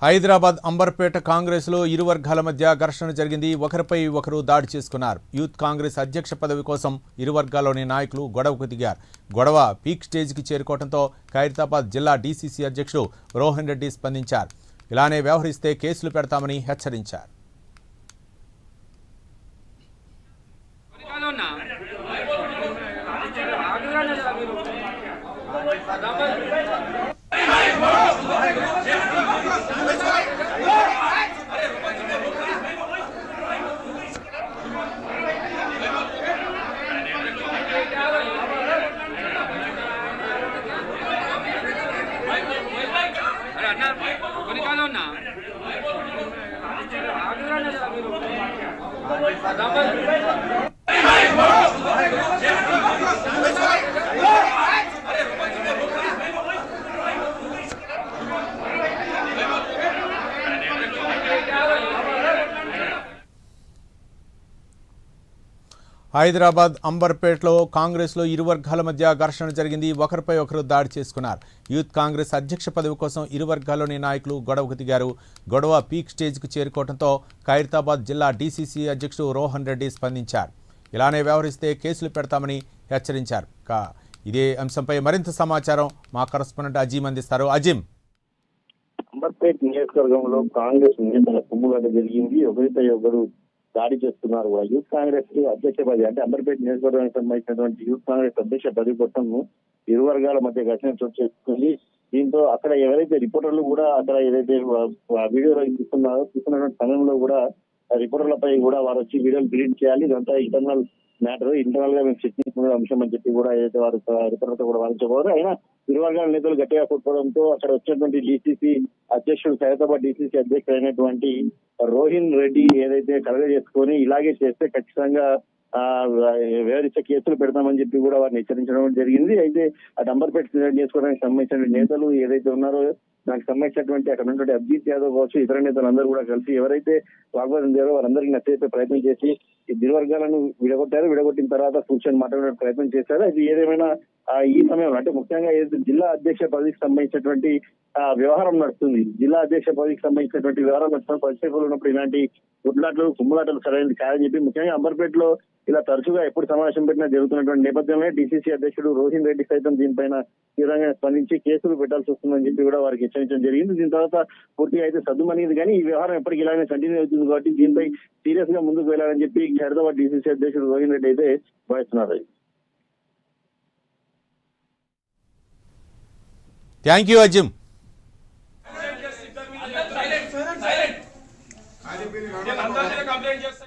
హైదరాబాద్ అంబర్పేట కాంగ్రెస్ లో ఇరు వర్గాల మధ్య ఘర్షణ జరిగింది. ఒకరిపై ఒకరు దాడి చేసుకున్నారు. యూత్ కాంగ్రెస్ అధ్యక్ష పదవి కోసం ఇరు వర్గాల్లోని నాయకులు గొడవకు దిగారు. గొడవ పీక్ స్టేజ్కి చేరుకోవడంతో ఖైరతాబాద్ జిల్లా డీసీసీ అధ్యక్షుడు రోహన్ రెడ్డి స్పందించారు. ఇలానే వ్యవహరిస్తే కేసులు పెడతామని హెచ్చరించారు. హైదరాబాద్ అంబర్పేటలో కాంగ్రెస్లో ఇరు వర్గాల మధ్య ఘర్షణ జరిగింది. ఒకరిపై ఒకరు దాడి చేసుకున్నారు. యూత్ కాంగ్రెస్ అధ్యక్ష పదవి కోసం ఇరు వర్గాల్లోని నాయకులు గొడవకు దిగారు. గొడవ పీక్ స్టేజ్కు చేరుకోవడంతో ఖైరతాబాద్ జిల్లా డీసీసీ అధ్యక్షుడు రోహన్ రెడ్డి స్పందించారు. ఇలానే వ్యవహరిస్తే కేసులు పెడతామని హెచ్చరించారు. ఇదే అంశంపై మరింత సమాచారం మా కరెస్పాండెంట్ అజీం అందిస్తారు. అజీం, అంబర్పేట నియోజకవర్గంలో కాంగ్రెస్ నేతల కుమ్ములాట జరిగింది. ఒకరిపై ఒకరు దాడి చేస్తున్నారు. యూత్ కాంగ్రెస్ అధ్యక్ష పదవి అంటే అంబర్పేట నియోజకవర్గానికి సంబంధించినటువంటి యూత్ కాంగ్రెస్ అధ్యక్ష పదవి కోసం ఇరు వర్గాల మధ్య ఘర్షణ చోటు చేసుకుంది. దీంతో అక్కడ ఎవరైతే రిపోర్టర్లు కూడా అక్కడ ఏదైతే వీడియోలు తీసుకున్నటువంటి సమయంలో కూడా రిపోర్టర్లపై కూడా వారు వచ్చి వీడియోలు డిలీట్ చేయాలి, ఇదంతా ఇంటర్నల్ మ్యాటర్, ఇంటర్నల్ గా మేము చర్చించుకునే అంశం అని చెప్పి కూడా ఏదైతే వారు రిపోర్టర్లతో కూడా వాదించబోరు. అయినా ఇరు వర్గాల నేతలు గట్టిగా కొట్టుకోవడంతో అక్కడ వచ్చినటువంటి డీసీసీ అధ్యక్షుడు, ఖైరతాబాద్ డీసీసీ అధ్యక్షుడు అయినటువంటి రోహిన్ రెడ్డి ఏదైతే కలగ చేసుకొని ఇలాగే చేస్తే ఖచ్చితంగా వ్యవహరిస్తే కేసులు పెడతామని చెప్పి కూడా వారిని హెచ్చరించడం జరిగింది. అయితే అటు అంబర్పేట నియోజకవర్గానికి సంబంధించిన నేతలు ఏదైతే ఉన్నారో దానికి సంబంధించినటువంటి అక్కడ ఉన్నటువంటి అభిజిత్ యాదవ్ కావచ్చు, ఇతర నేతలు అందరూ కూడా కలిసి ఎవరైతే వాగ్వాదం చేయారో వారందరికీ నచ్చజెప్పే ప్రయత్నం చేసి ఇరు వర్గాలను విడగొట్టారు. విడగొట్టిన తర్వాత కూర్చొని మాట్లాడే ప్రయత్నం చేశారు. అది ఏదేమైనా ఈ సమయంలో అంటే ముఖ్యంగా ఏదైతే జిల్లా అధ్యక్ష పదవికి సంబంధించినటువంటి వ్యవహారం నడుస్తుంది. జిల్లా అధ్యక్ష పదవికి సంబంధించినటువంటి వ్యవహారం నడుస్తున్న పరిస్థితులు ఉన్నప్పుడు ఇలాంటి గుడ్లాటలు కుమ్ములాటలు సరైనది కాదని చెప్పి ముఖ్యంగా అంబర్పేటలో ఇలా తరచుగా ఎప్పుడు సమావేశం పెట్టినా జరుగుతున్నటువంటి నేపథ్యంలో డీసీసీ అధ్యక్షుడు రోహిన్ రెడ్డి సైతం దీనిపైన తీవ్రంగా స్పందించి కేసులు పెట్టాల్సి వస్తుందని చెప్పి కూడా వారికి హెచ్చరించడం జరిగింది. దీని తర్వాత పూర్తిగా అయితే సద్దుమనిది కానీ ఈ వ్యవహారం ఎప్పటికీ ఇలానే కంటిన్యూ అవుతుంది కాబట్టి దీనిపై సీరియస్ గా ముందుకు వెళ్లాలని చెప్పి ఖైరతాబాద్ డీసీసీ అధ్యక్షుడు రోహిన్ రెడ్డి అయితే భావిస్తున్నారు. Thank you Azeem.